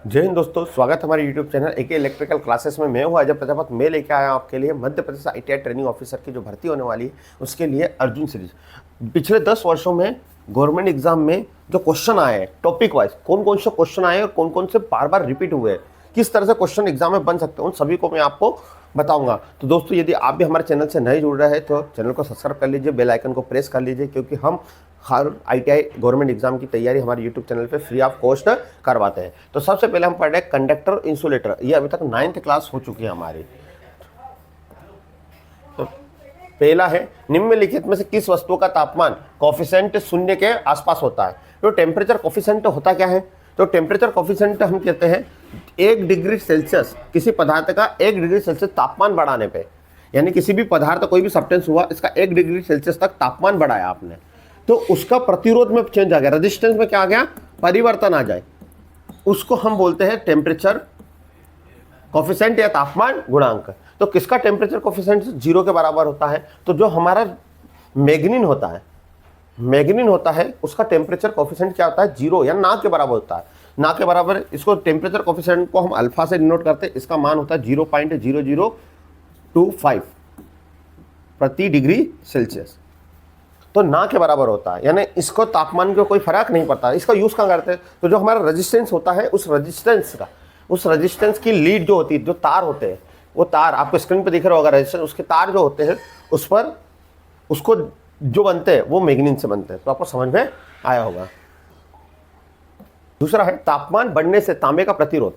जय हिंद दोस्तों, स्वागत है हमारे YouTube channel AK electrical classes में। मैं हूं अजय प्रजापत। मैं लेके आया हूं आपके लिए Madhya Pradesh ITI training officer की जो भर्ती होने वाली है उसके लिए अर्जुन सीरीज। पिछले 10 वर्षों में गवर्नमेंट एग्जाम में जो क्वेश्चन आए हैं टॉपिक वाइज, कौन कौन से क्वेश्चन आए और कौन कौन से बार बार रिपीट हुए हैं, किस तरह से क्वेश्चन एग्जाम में बन सकते हैं, उन सभी को मैं आपको बताऊंगा। तो दोस्तों, यदि आप भी हमारे चैनल से नए जुड़ रहे हैं तो चैनल को सब्सक्राइब कर लीजिए, बेल आइकन को प्रेस कर लीजिए, क्योंकि हम हर ITI गवर्नमेंट एग्जाम की तैयारी हमारे यूट्यूब चैनल पे फ्री ऑफ कॉस्ट करवाते हैं। तो सबसे पहले हम पढ़ रहे हैं कंडक्टर इंसुलेटर। ये अभी तक 9th क्लास हो चुकी है हमारी। तो पहला है, निम्नलिखित में से किस वस्तु का तापमान कोफिशिएंट 0 के आसपास होता है? तो टेम्परेचर कोफिशिएंट होता क्या है? तो टेम्परेचर कोफिशिएंट हम कहते हैं 1 डिग्री सेल्सियस, किसी पदार्थ का 1 डिग्री सेल्सियस तापमान बढ़ाने पे, यानी किसी भी पदार्थ, कोई भी सब्सटेंस हुआ, इसका 1 डिग्री सेल्सियस तक तापमान बढ़ाया आपने, तो उसका प्रतिरोध में चेंज आ गया, रेजिस्टेंस में क्या आ गया, परिवर्तन आ जाए, उसको हम बोलते हैं टेम्परेचर कोफिशिएंट या तापमान गुणांक। तो किसका टेम्परेचर कोफिशिएंट 0 के बराबर होता है? तो जो हमारा मैग्नीन होता है उसका टेम्परेचर कोफिशिएंट क्या होता है? 0 या ना के बराबर होता है। ना के बराबर, इसको टेम्परेचर कोफिशिएंट को हम अल्फा से डिनोट करते हैं। इसका मान होता है 0.0025 प्रति डिग्री सेल्सियस। तो ना के बराबर होता है, यानी इसको तापमान को कोई फर्क नहीं पड़ता। इसका यूज कहाँ करते हैं? तो जो हमारा रेजिस्टेंस होता है, उस रेजिस्टेंस की लीड जो होती है, जो तार होते हैं, वो तार आपको स्क्रीन पे दिख रहा होगा, रेजिस्टेंस, उसके तार जो होते हैं उस पर उसको जो बनते हैं वो मैग्नीन से बनते हैं। तो आपको समझ में आया होगा। दूसरा है, तापमान बढ़ने से तांबे का प्रतिरोध।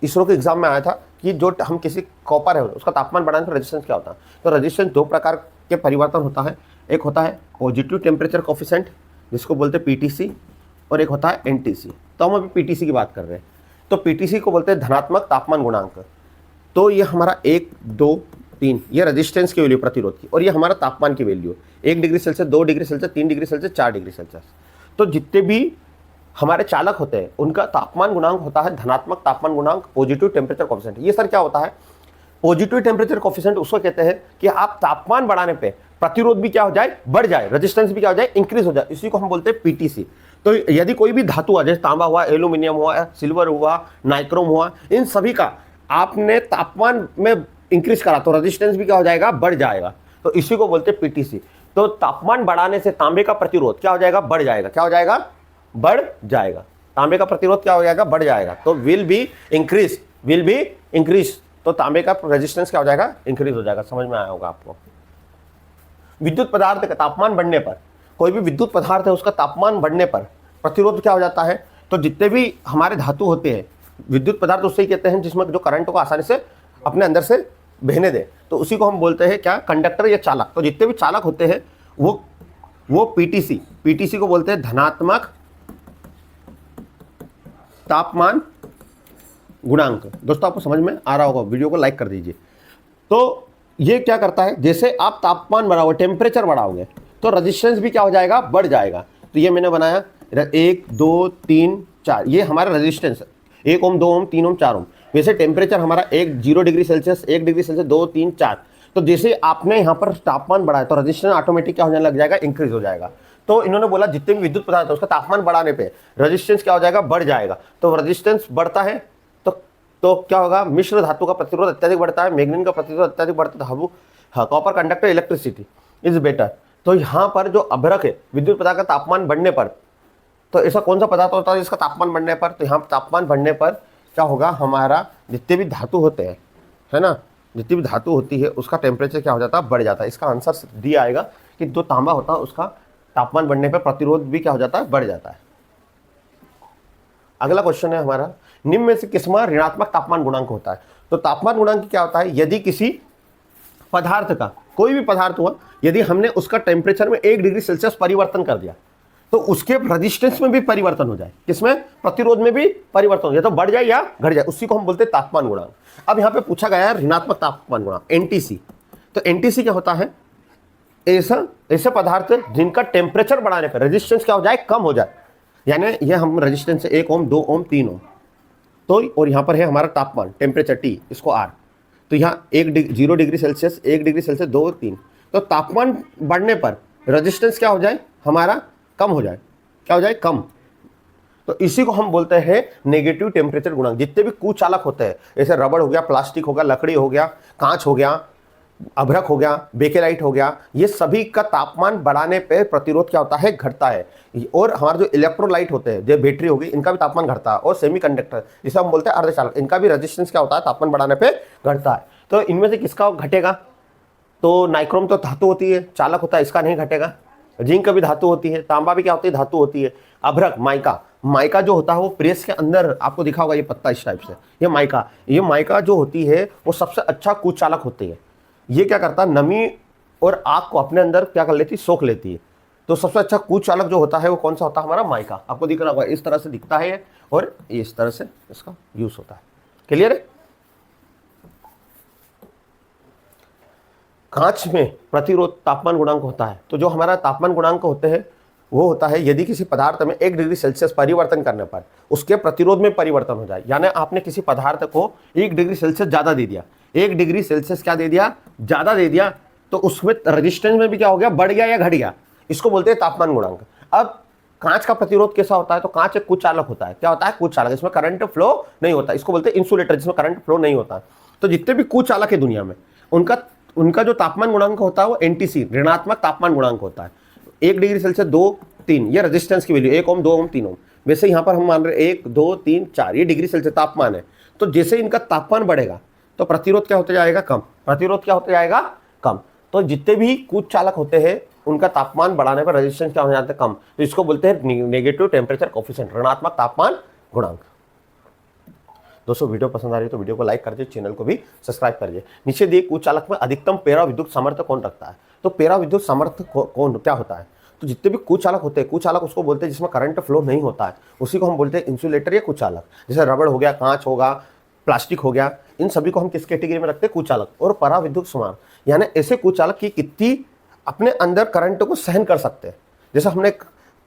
इसरो के एग्जाम में आया था कि जो हम किसी कॉपर है उसका तापमान बढ़ाने पर रेजिस्टेंस क्या होता है? तो रेजिस्टेंस 2 प्रकार के परिवर्तन होता है। एक होता है पॉजिटिव टेम्परेचर कोफिशिएंट, जिसको बोलते हैं PTC, और एक होता है NTC। तो हम अभी PTC की बात कर रहे हैं। तो PTC को बोलते हैं धनात्मक तापमान गुणांक। तो ये हमारा 1, 2, 3, ये रेजिस्टेंस की वैल्यू, प्रतिरोध की, और ये हमारा तापमान की value, 1 degree Celsius, 2 degree Celsius, 3 degree Celsius, 4 degree Celsius. तो जितने भी हमारे चालक होते हैं उनका तापमान गुणांक होता है धनात्मक तापमान गुणांक, पॉजिटिव टेम्परेचर कोफिशिएंट। ये सर क्या होता है? पॉजिटिव टेम्परेचर कोफिशिएंट उसको कहते हैं कि आप तापमान बढ़ाने पे प्रतिरोध भी क्या हो जाए, बढ़ जाए, रेजिस्टेंस भी क्या हो जाए, इंक्रीज हो जाए। इसी को हम बोलते हैं PTC। तो यदि कोई भी धातु हुआ, जैसे तांबा हुआ, एल्यूमिनियम हुआ, सिल्वर हुआ, नाइक्रोम हुआ, इन सभी का आपने तापमान में इंक्रीज करा तो रेजिस्टेंस भी क्या हो जाएगा, बढ़ जाएगा। तो इसी को बोलते हैं PTC। तो तापमान बढ़ाने से तांबे का प्रतिरोध क्या हो जाएगा, बढ़ जाएगा। क्या हो जाएगा, बढ़ जाएगा। तांबे का प्रतिरोध क्या हो जाएगा, बढ़ जाएगा। तो विल बी इंक्रीज। तो तांबे का रेजिस्टेंस क्या हो जाएगा, इंक्रीज हो जाएगा। समझ में आया होगा आपको। विद्युत पदार्थ का तापमान बढ़ने पर, कोई भी विद्युत पदार्थ है उसका तापमान बढ़ने पर प्रतिरोध क्या हो जाता है? तो जितने भी हमारे धातु होते हैं, विद्युत पदार्थ उससे ही कहते हैं जिसमें जो करंट को आसानी से अपने अंदर से बहने दे, तो उसी को हम बोलते हैं क्या, कंडक्टर या चालक। तो जितने भी चालक होते हैं वो PTC को बोलते हैं धनात्मक तापमान गुणांक। दोस्तों, आपको समझ में आ रहा होगा, वीडियो को लाइक कर दीजिए। तो ये क्या करता है, जैसे आप तापमान बढ़ाओगे, टेम्परेचर बढ़ाओगे, तो रेजिस्टेंस भी क्या हो जाएगा, बढ़ जाएगा। तो ये मैंने बनाया 1, 2, 3, 4, ये हमारा रेजिस्टेंस 1 ओम, 2 ओम, 3 ओम, 4 ओम। वैसे टेम्परेचर हमारा 0 डिग्री सेल्सियस, 1 डिग्री सेल्सियस, 2, 3, 4। तो जैसे आपने यहाँ पर तापमान बढ़ाया तो रेजिस्टेंस ऑटोमेटिक क्या होने लग जाएगा, इंक्रीज हो जाएगा। तो इन्होंने बोला जितने भी विद्युत पदार्थ है उसका तापमान बढ़ाने पे रेजिस्टेंस क्या हो जाएगा, बढ़ जाएगा। तो रेजिस्टेंस बढ़ता है तो क्या होगा, मिश्र धातु का प्रतिरोध अत्यधिक बढ़ता है, मैग्नीन का प्रतिरोध अत्यधिक बढ़ता है, copper conductor electricity is better. तो यहाँ पर जो अभ्रक है, विद्युत पदार्थ का तापमान बढ़ने पर, तो ऐसा कौन सा पदार्थ होता है जिसका तापमान बढ़ने पर? तो यहाँ तापमान बढ़ने पर क्या होगा, हमारा जितने भी धातु होते हैं, है ना, जितनी भी धातु होती है उसका टेम्परेचर क्या हो जाता है, बढ़ जाता है। इसका आंसर डी आएगा कि जो तांबा होता है उसका तापमान बढ़ने पर प्रतिरोध भी क्या हो जाता है, बढ़ जाता है। अगला क्वेश्चन है हमारा, निम्न में से किसमें ऋणात्मक तापमान गुणांक होता है? तो तापमान गुणांक क्या होता है, यदि किसी पदार्थ का, कोई भी पदार्थ हुआ, यदि हमने उसका टेम्परेचर में 1 डिग्री सेल्सियस परिवर्तन कर दिया तो उसके रेजिस्टेंस में भी परिवर्तन हो जाए, किसमें, प्रतिरोध में भी परिवर्तन हो जाए, तो बढ़ जाए या घट जाए, उसी को हम बोलते हैं तापमान गुणांक। अब यहाँ पे पूछा गया है ऋणात्मक तापमान गुणांक, NTC। तो NTC क्या होता है, ऐसे पदार्थ जिनका टेम्परेचर बढ़ाने पर रेजिस्टेंस क्या हो जाए, कम हो जाए। यानी ये हम रेजिस्टेंस 1 ओम, 2 ओम, 3 ओम, तो और यहाँ पर है हमारा तापमान, टेम्परेचर T, इसको R। तो यहाँ 0 डिग्री सेल्सियस, 1 डिग्री सेल्सियस, 2, 3। तो तापमान बढ़ने पर रेजिस्टेंस क्या हो जाए, हमारा कम हो जाए। क्या हो जाए, कम। तो इसी को हम बोलते हैं नेगेटिव टेम्परेचर गुणांक। जितने भी कुचालक होते हैं, जैसे रबड़ हो गया, प्लास्टिक हो गया, लकड़ी हो गया, कांच हो गया, अभ्रक हो गया, बेकेलाइट हो गया, ये सभी का तापमान बढ़ाने पे प्रतिरोध क्या होता है, घटता है। और हमारे जो इलेक्ट्रोलाइट होते हैं, जो बैटरी होगी, इनका भी तापमान घटता है। और सेमीकंडक्टर जिसे हम बोलते हैं अर्धचालक, इनका भी रेजिस्टेंस क्या होता है, तापमान बढ़ाने पे घटता है। तो इनमें से किसका घटेगा? तो नाइक्रोम तो धातु होती है, चालक होता है, इसका नहीं घटेगा। जिंक भी धातु होती है, तांबा भी क्या होती है, धातु होती है। अभ्रक माइका, माइका जो होता है वो प्रेस के अंदर आपको दिखा होगा, ये पत्ता इस टाइप से, ये माइका जो होती है वो सबसे अच्छा कुचालक होती है। ये क्या करता है, नमी और आग को अपने अंदर क्या कर लेती है, सोख लेती है। तो सबसे अच्छा कुचालक जो होता है वो कौन सा होता है, हमारा माइका। आपको दिख रहा होगा, इस तरह से दिखता है और इस तरह से इसका यूज होता है। क्लियर है? कांच में प्रतिरोध तापमान गुणांक होता है। तो जो हमारा तापमान गुणांक होते हैं वो होता है यदि किसी पदार्थ में 1 डिग्री सेल्सियस परिवर्तन करने पर उसके प्रतिरोध में परिवर्तन हो जाए। यानी आपने किसी पदार्थ को 1 डिग्री सेल्सियस ज़्यादा दे दिया, 1 डिग्री सेल्सियस क्या दे दिया, ज़्यादा दे दिया, तो उसमें रेजिस्टेंस में भी क्या हो गया, बढ़ गया या घट गया, इसको बोलते हैं तापमान गुणांक। अब कांच का प्रतिरोध कैसा होता है? तो कांच एक कुचालक होता है। क्या होता है? कुचालक। इसमें करंट फ्लो नहीं होता, इसको बोलते हैं इंसुलेटर, जिसमें करंट फ्लो नहीं होता। तो जितने भी कुचालक है दुनिया में, उनका जो तापमान गुणांक होता है वो एनटीसी, ऋणात्मक तापमान गुणांक होता है। 1 डिग्री सेल्सियस, 2, 3, ये रेजिस्टेंस की वैल्यू, 1 ओम, 2 ओम, 3 ओम। वैसे यहाँ पर हम मान रहे 1, 2, 3, 4, ये डिग्री सेल्सियस तापमान है। तो जैसे इनका तापमान बढ़ेगा तो प्रतिरोध क्या होता जाएगा, कम। प्रतिरोध क्या होता जाएगा, कम। तो जितने भी कुचालक होते हैं उनका तापमान बढ़ाने पर रेजिस्टेंस क्या हो जाता है, कम। तो इसको बोलते हैं नेगेटिव टेम्परेचर कोफिशिएंट, ऋणात्मक तापमान गुणांक। दोस्तों वीडियो पसंद आ रही है तो वीडियो को लाइक कर दीजिए, चैनल को भी सब्सक्राइब करिए। नीचे दिए कुचालक में अधिकतम पेरा विद्युत सामर्थ्य कौन रखता है? तो पेरा विद्युत सामर्थ्य कौन क्या होता है? तो जितने भी कुचालक होते हैं, कुचालक उसको बोलते हैं जिसमें करंट फ्लो नहीं होता है, उसी को हम बोलते हैं इंसुलेटर या कुचालक। जैसे रबड़ हो गया, कांच होगा, प्लास्टिक हो गया, इन सभी को हम किस कैटेगरी में रखते हैं, कुचालक। और परा विद्युत सामर्थ्य यानी ऐसे कुचालक की कितनी अपने अंदर करंट को सहन कर सकते हैं। जैसे हमने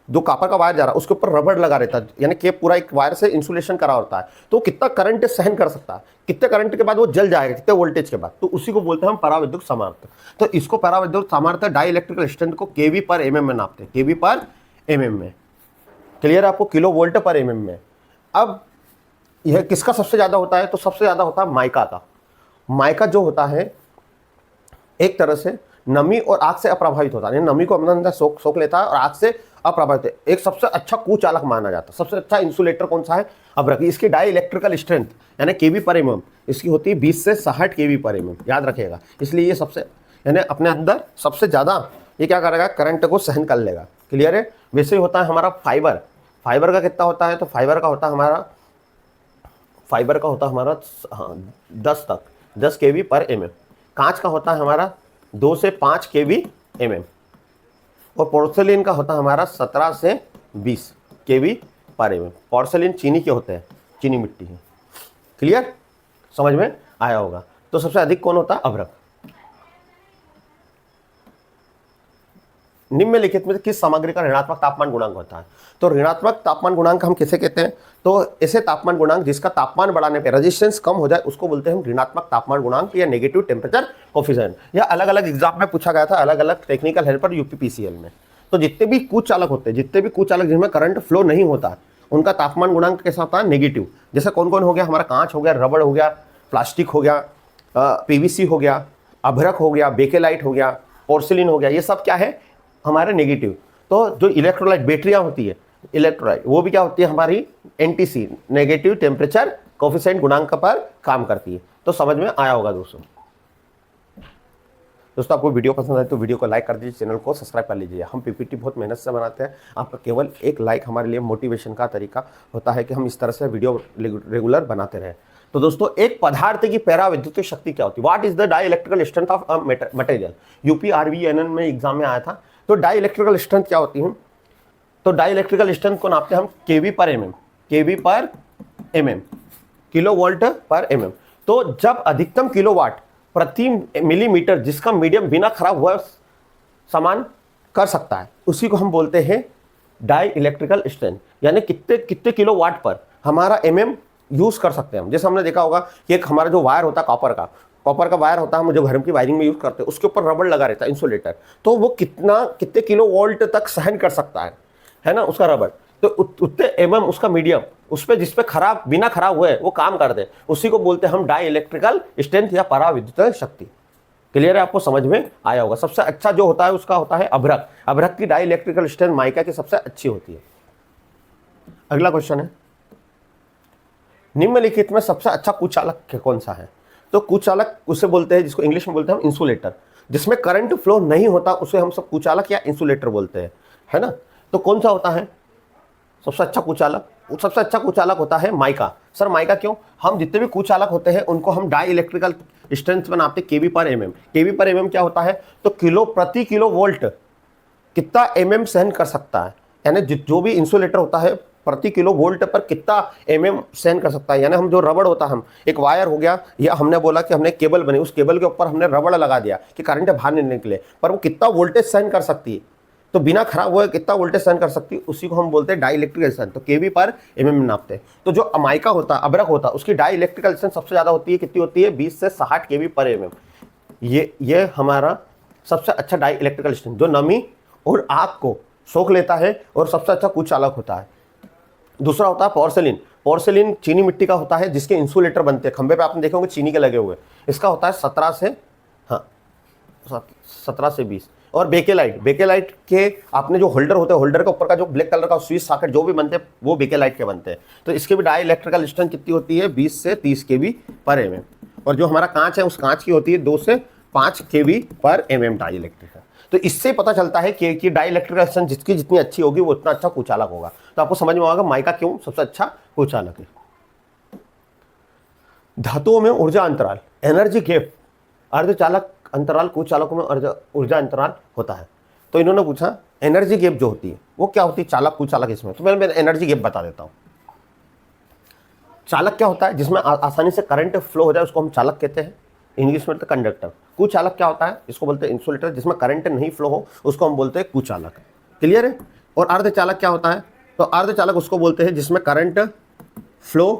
जो कॉपर का वायर जा रहा है उसके ऊपर रबड़ लगा रहता है, यानी कि पूरा एक वायर से इंसुलेशन करा होता है, तो कितना करंट सहन कर सकता है, कितने करंट के बाद वो जल जाएगा, कितने वोल्टेज के बाद, तो उसी को बोलते हैं हम पराविद्युत सामर्थ्य। तो इसको पराविद्युत सामर्थ्य डाई इलेक्ट्रिकल स्ट्रेंथ को केवी पर एमएम में नापते हैं, केवी पर एमएम में। क्लियर है आपको, किलो वोल्ट पर एमएम में। अब यह किसका सबसे ज्यादा होता है? तो सबसे ज्यादा होता है माइका का। माइका जो होता है एक तरह से नमी और आग से अप्रभावित होता है, नमी को अपने अंदर सोख लेता है और आग से अप्रभावित है। एक सबसे अच्छा कुचालक माना जाता है। सबसे अच्छा इंसुलेटर कौन सा है? अभ्रक। इसकी डाई इलेक्ट्रिकल स्ट्रेंथ यानी केवी पर एमएम इसकी होती है 20 से 60 केवी पर एमएम, याद रखिएगा। इसलिए ये सबसे यानी अपने अंदर सबसे ज़्यादा ये क्या करेगा, करंट को सहन कर लेगा। क्लियर है? वैसे ही होता है हमारा फाइबर। फाइबर का कितना होता है? तो फाइबर का होता है हमारा 10 केवी पर एमएम। कांच का होता है हमारा 2 से 5 केवी एमएम और पोर्सेलिन का होता है हमारा 17 से 20 केवी पर एमएम। पोर्सेलिन चीनी के होते हैं, चीनी मिट्टी है। क्लियर? समझ में आया होगा। तो सबसे अधिक कौन होता है? अभ्रक। निम्नलिखित में किस सामग्री का ऋणात्मक तापमान गुणांक होता है? तो ऋणात्मक तापमान गुणांक हम किसे कहते हैं? तो ऐसे तापमान गुणांक जिसका तापमान बढ़ाने पे रेजिस्टेंस कम हो जाए उसको बोलते हैं हम ऋणात्मक तापमान गुणांक या नेगेटिव टेम्परेचर कोफिशिएंट। यह अलग अलग एग्जाम में पूछा गया था, अलग अलग टेक्निकल हेल्पर यूपीपीसीएल में। तो जितने भी कुचालक होते हैं, जितने भी कुचालक जिनमें करंट फ्लो नहीं होता, उनका तापमान गुणांक कैसा होता है? नेगेटिव। जैसे कौन कौन हो गया? हमारा कांच हो गया, रबड़ हो गया, प्लास्टिक हो गया, पीवीसी हो गया, अभ्रक हो गया, बेकेलाइट हो गया, पोर्सिलिन हो गया, ये सब क्या है? हमारे नेगेटिव। तो जो इलेक्ट्रोलाइट बैटरियां होती है, इलेक्ट्रोलाइट, वो भी क्या होती है? हमारी एनटीसी, नेगेटिव टेम्परेचर कोफिशिएंट गुणांक पर काम करती है। तो समझ में आया होगा दोस्तों। आपको वीडियो पसंद आए तो वीडियो को लाइक कर दीजिए, चैनल को सब्सक्राइब कर लीजिए। हम पीपीटी बहुत मेहनत से बनाते हैं, आपका केवल एक लाइक हमारे लिए मोटिवेशन का तरीका होता है कि हम इस तरह से वीडियो रेगुलर बनाते रहें। तो दोस्तों, एक पदार्थ की पैराविद्युतीय शक्ति क्या होती है? What is the dielectric strength of material? UPRVNN में एग्जाम में आया था। तो डाई इलेक्ट्रिकल स्ट्रेंथ क्या होती है? तो डाई इलेक्ट्रिकल स्ट्रेंथ को नापते हैं हम केवी पर एमएम, केवी पर एमएम, किलो वोल्ट पर एमएम। तो जब अधिकतम किलोवाट प्रति मिलीमीटर जिसका मीडियम बिना खराब हुआ सामान कर सकता है, उसी को हम बोलते हैं डाई इलेक्ट्रिकल स्ट्रेंथ। यानी कितने कितने किलोवाट पर हमारा एमएम यूज कर सकते हैं हम। जैसे हमने देखा होगा कि एक हमारा जो वायर होता है कॉपर का वायर होता है, हम जो घर की वायरिंग में यूज करते हैं, उसके ऊपर रबड़ लगा रहता है, इंसुलेटर। तो वो कितने किलो वोल्ट तक सहन कर सकता है ना उसका रबड़। तो उतने एमएम उसका मीडियम, उस पर जिस पे खराब बिना खराब हुए वो काम कर दे, उसी को बोलते हैं हम डाई इलेक्ट्रिकल स्ट्रेंथ या पराविद्युत शक्ति। क्लियर है, आपको समझ में आया होगा। सबसे अच्छा जो होता है उसका होता है अभ्रक। अभ्रक की डाई इलेक्ट्रिकल स्ट्रेंथ माइका की सबसे अच्छी होती है। अगला क्वेश्चन है, निम्नलिखित में सबसे अच्छा कुचालक कौन सा है? तो कुचालक उसे बोलते हैं जिसको इंग्लिश में बोलते हैं हम इंसुलेटर, जिसमें करंट फ्लो नहीं होता उसे हम सब कुचालक या इंसुलेटर बोलते हैं, है ना। तो कौन सा होता है सबसे अच्छा कुचालक? सबसे अच्छा कुचालक होता है माइका। सर माइका क्यों? हम जितने भी कुचालक होते हैं उनको हम डाई इलेक्ट्रिकल स्ट्रेंथ बनाते हैं केवी पर एमएम। केवी पर एमएम क्या होता है? तो किलो प्रति किलो वोल्ट कितना एमएम सहन कर सकता है, यानी जो भी इंसुलेटर होता है प्रति किलो वोल्ट पर कितना एमएम सहन कर सकता है। यानी हम जो रबड़ होता है, हम एक वायर हो गया या हमने बोला कि हमने केबल बनी, उस केबल के ऊपर हमने रबड़ लगा दिया कि करंट बाहर नहीं निकले, पर वो कितना वोल्टेज सहन कर सकती है, तो बिना खराब हुए कितना वोल्टेज सहन कर सकती है, उसी को हम बोलते हैं डाई इलेक्ट्रिकल स्ट्रेंथ। तो केवी पर एमएम में नापते हैं। तो जो माइका होता है, अभ्रक होता है, उसकी डाई इलेक्ट्रिकल स्ट्रेंथ सबसे ज्यादा होती है। कितनी होती है? 20 से 60 केवी पर एमएम। ये हमारा सबसे अच्छा डाई इलेक्ट्रिकल स्ट्रेंथ, जो नमी और आग को सोख लेता है और सबसे अच्छा कुचालक होता है। दूसरा होता है पोर्सिलिन। पोर्सिलिन चीनी मिट्टी का होता है जिसके इंसुलेटर बनते हैं। खंबे पे आपने देखे होंगे चीनी के लगे हुए। इसका होता है 17 से 20। और बेकेलाइट, बेकेलाइट के आपने जो होल्डर होते हैं, होल्डर के ऊपर का जो ब्लैक कलर का स्विच सॉकेट जो भी बनते हैं वो बेकेलाइट के बनते हैं। तो इसके भी डाई इलेक्ट्रिकल स्ट्रेंथ कितनी होती है? 20 से 30 केवी पर एमएम। और जो हमारा कांच है उस कांच की होती है 2 से 5 केवी पर एमएम डाई इलेक्ट्रिकल। तो इससे पता चलता है कि डाई इलेक्ट्रिकल स्ट्रेंथ जिसकी जितनी अच्छी होगी वो उतना अच्छा कुचालक होगा। तो आपको समझ में आएगा माइका क्यों सबसे अच्छा कुचालक है। धातुओं में ऊर्जा अंतराल, एनर्जी गैप, अर्धचालक अंतराल कुचालकों में ऊर्जा अंतराल होता है। तो इन्होंने पूछा एनर्जी गैप जो होती है वो क्या होती है चालक कुचालक इसमें। तो मैं एनर्जी गैप बता देता हूं। चालक क्या होता है? जिसमें आसानी से करंट फ्लो हो जाए उसको हम चालक कहते हैं, इंग्लिश में तो कंडक्टर। कुचालक क्या होता है? इसको बोलते हैं इंसुलेटर। जिसमें करंट नहीं फ्लो हो उसको हम बोलते हैं कुचालक। क्लियर है। और अर्धचालक क्या होता है? तो अर्धचालक उसको बोलते हैं जिसमें करंट फ्लो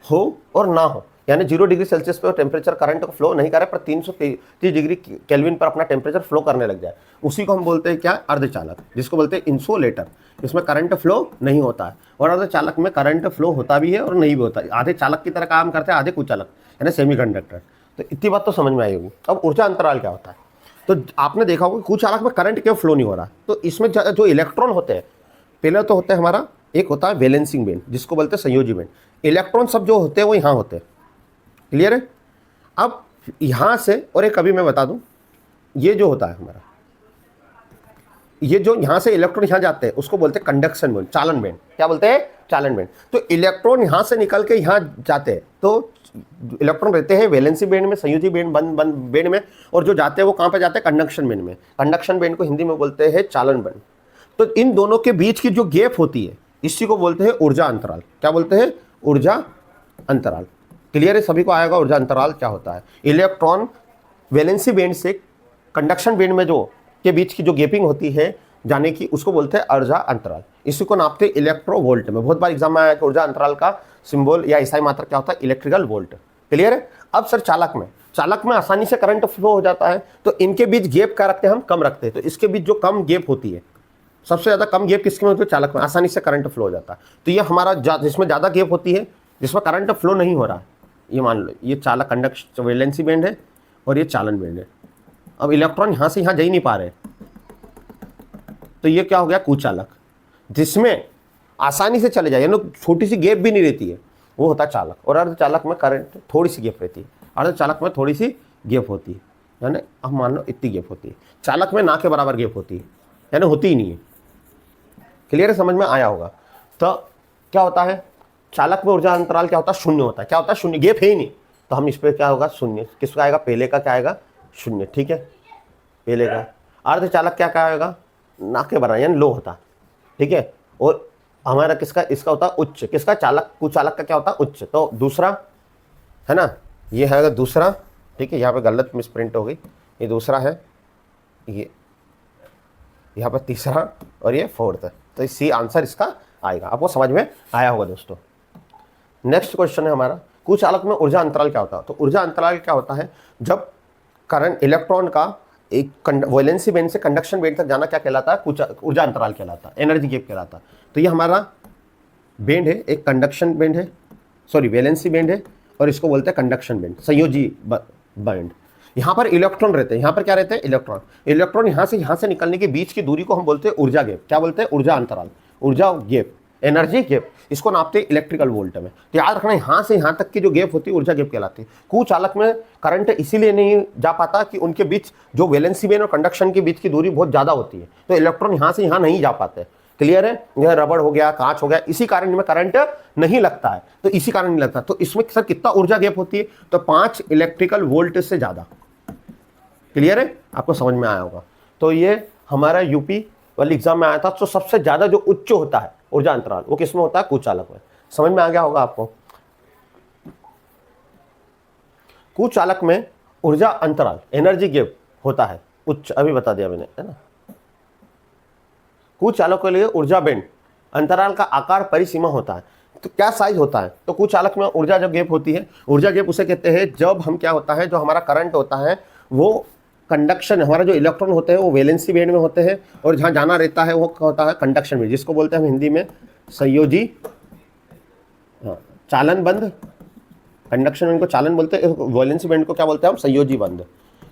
हो और ना हो, यानी 0 डिग्री सेल्सियस पे टेम्परेचर करंट को फ्लो नहीं करे पर 330 डिग्री केल्विन पर अपना टेम्परेचर फ्लो करने लग जाए, उसी को हम बोलते हैं क्या? अर्धचालक, जिसको बोलते हैं इंसुलेटर। इसमें करंट फ्लो नहीं होता है। और अर्धचालक में करंट फ्लो होता भी है और नहीं भी होता है। आधे चालक की तरह काम करते हैं, आधे कुचालक, यानी सेमीकंडक्टर। तो इतनी बात तो समझ में आई होगी। अब ऊर्जा अंतराल क्या होता है? तो आपने देखा होगा कुचालक में करंट क्यों फ्लो नहीं हो रहा। तो इसमें जो इलेक्ट्रॉन होते हैं, पहले तो होता है हमारा एक होता है वैलेंसिंग बैंड जिसको बोलते हैं संयोजी बैंड। इलेक्ट्रॉन सब जो होते हैं वो यहाँ होते हैं। क्लियर है। अब यहाँ से, और एक अभी मैं बता दूं, ये जो होता है हमारा, ये जो यहाँ से इलेक्ट्रॉन यहाँ जाते हैं उसको बोलते हैं कंडक्शन बैंड, चालन बैंड। क्या बोलते हैं? चालन बैंड। तो इलेक्ट्रॉन यहाँ से निकल के यहाँ जाते हैं, तो इलेक्ट्रॉन रहते हैं वैलेंसी बैंड में, संयोजी बैंड बैंड में, और जो जाते हैं वो कहाँ पे जाते हैं? कंडक्शन बैंड में। कंडक्शन बैंड को हिंदी में बोलते हैं चालन बैंड। तो इन दोनों के बीच की जो गैप होती है इसी को बोलते हैं ऊर्जा अंतराल। क्या बोलते हैं? ऊर्जा अंतराल। क्लियर है सभी को आएगा ऊर्जा अंतराल क्या होता है? इलेक्ट्रॉन वैलेंसी बैंड से कंडक्शन बैंड में जो के बीच की जो गैपिंग होती है जाने की, उसको बोलते हैं ऊर्जा अंतराल। इसी को नापते हैं इलेक्ट्रोवोल्ट में। बहुत बार एग्जाम में आया कि ऊर्जा अंतराल का सिंबल या ईसाई मात्रक क्या होता है? Electrical volt. क्लियर है। अब सर चालक में आसानी से करंट फ्लो हो जाता है, तो इनके बीच गैप क्या रखते हैं? हम कम रखते हैं। तो इसके बीच जो कम गैप होती है, सबसे ज़्यादा कम गैप किसके में होती है? चालक में। आसानी से करंट फ्लो हो जाता है। तो ये हमारा जिसमें ज़्यादा गैप होती है, जिसमें करंट फ्लो नहीं हो रहा, ये मान लो ये चालक कंडक्शन वैलेंसी बैंड है और ये चालन बैंड है। अब इलेक्ट्रॉन यहाँ से यहाँ जा ही नहीं पा रहे, तो ये क्या हो गया? कुचालक। जिसमें आसानी से चले जाए, यानी छोटी सी गैप भी नहीं रहती है, वो होता है चालक। और अर्धचालक में करंट थोड़ी सी गैप रहती है, अर्धचालक में थोड़ी सी गैप होती है, यानी अब मान लो इतनी गैप होती है। चालक में ना के बराबर गैप होती है, यानी होती ही नहीं है। क्लियर है, समझ में आया होगा। तो क्या होता है? चालक में ऊर्जा अंतराल क्या होता है? शून्य होता है। क्या होता है? शून्य। गैप है ही नहीं, तो हम इस पर क्या होगा? शून्य। किसका आएगा? पहले का क्या आएगा? शून्य। ठीक है, पहले का। अर्धचालक क्या आएगा? ना के बराबर, यानी लो होता। ठीक है। और हमारा किसका? इसका होता है उच्च। किसका? चालक। कुचालक का क्या होता है? उच्च। तो दूसरा है ना, ये है दूसरा। ठीक है, यहाँ पे गलत मिसप्रिंट हो गई, ये दूसरा है, ये यहाँ पर तीसरा, और ये फोर्थ है। तो सी आंसर इसका आएगा। आपको समझ में आया होगा दोस्तों। नेक्स्ट क्वेश्चन है हमारा, कुचालक में ऊर्जा अंतराल क्या होता है? तो ऊर्जा अंतराल क्या होता है? जब करंट इलेक्ट्रॉन का एक वैलेंसी बैंड से कंडक्शन बैंड तक जाना क्या कहलाता है? ऊर्जा अंतराल कहलाता है, एनर्जी गैप कहलाता है। तो ये हमारा बैंड है, एक कंडक्शन बैंड है, सॉरी वैलेंसी बैंड है, और इसको बोलते हैं कंडक्शन बैंड, संयोजी बैंड। यहाँ पर इलेक्ट्रॉन रहते हैं, यहाँ पर क्या रहते हैं, इलेक्ट्रॉन। इलेक्ट्रॉन यहाँ से निकलने के बीच की दूरी को हम बोलते हैं ऊर्जा गैप। क्या बोलते हैं, ऊर्जा अंतराल, ऊर्जा गैप, एनर्जी गैप, इसको नापते हैं इलेक्ट्रिकल वोल्ट में। तो याद रखना, यहाँ से यहाँ तक की जो गैप होती है ऊर्जा गैप कहलाती है। कुचालक में करंट इसीलिए नहीं जा पाता कि उनके बीच जो वैलेंसी बैंड और कंडक्शन के बीच की दूरी बहुत ज़्यादा होती है, तो इलेक्ट्रॉन यहाँ से यहाँ नहीं जा पाते। क्लियर है, यह रबड़ हो गया, कांच हो गया, इसी कारण में करंट नहीं लगता है, तो इसी कारण नहीं लगता। तो इसमें सर कितना ऊर्जा गैप होती है, तो 5 इलेक्ट्रिकल वोल्ट से ज़्यादा। क्लियर है, आपको समझ में आया होगा। तो ये हमारा यूपी वाले एग्जाम में आया था। तो सबसे ज़्यादा जो उच्च होता है ऊर्जा अंतराल, वो किसमें होता है, कुचालक में। समझ में आ गया होगा आपको। कुचालक में ऊर्जा अंतराल, एनर्जी गैप होता है उच्च, अभी बता दिया मैंने, है ना। कुचालक के लिए ऊर्जा बैंड, अंतराल का आकार परिसीमा होता है। तो क्या साइज होता है, तो कुचालक में ऊर्जा जो गैप होती है, ऊर्जा गैप उसे कहते हैं जब हम क्या होता है, जो हमारा करंट होता है वो कंडक्शन, हमारा जो इलेक्ट्रॉन होते हैं वो वैलेंसी बैंड में होते हैं, और जहाँ जाना रहता है वो होता है कंडक्शन बैंड, जिसको बोलते हैं हम हिंदी में संयोजी, चालन बंद। कंडक्शन बैंड को चालन बोलते हैं, वैलेंसी बैंड को क्या बोलते हैं हम, संयोजी बंद।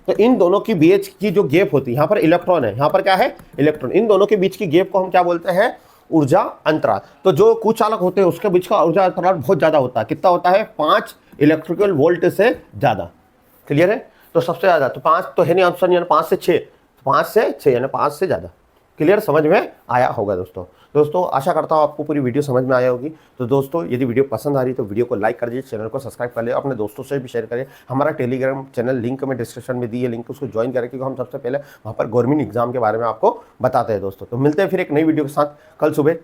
तो इन दोनों की बीच की जो गैप होती है, यहाँ पर इलेक्ट्रॉन है, यहाँ पर क्या है, इलेक्ट्रॉन, इन दोनों के बीच की गैप को हम क्या बोलते हैं, ऊर्जा अंतराल। तो जो कुचालक होते हैं उसके बीच का ऊर्जा अंतराल बहुत ज़्यादा होता है। कितना होता है, 5 इलेक्ट्रिकल वोल्ट से ज़्यादा। क्लियर है, तो सबसे ज़्यादा तो 5 तो है नहीं ऑप्शन, यानी 5 से 6, 5 से 6 यानी 5 से ज़्यादा। क्लियर, समझ में आया होगा दोस्तों आशा करता हूँ आपको पूरी वीडियो समझ में आया होगी। तो दोस्तों यदि वीडियो पसंद आ रही है तो वीडियो को लाइक कर दीजिए, चैनल को सब्सक्राइब कर ले, अपने दोस्तों से भी शेयर करें। हमारा टेलीग्राम चैनल लिंक में डिस्क्रिप्शन में दी है, लिंक उसको ज्वाइन करें, क्योंकि हम सबसे पहले वहाँ पर गवर्नमेंट एग्जाम के बारे में आपको बताते हैं दोस्तों। तो मिलते हैं फिर एक नई वीडियो के साथ कल सुबह।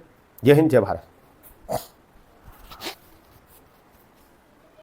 जय हिंद, जय भारत।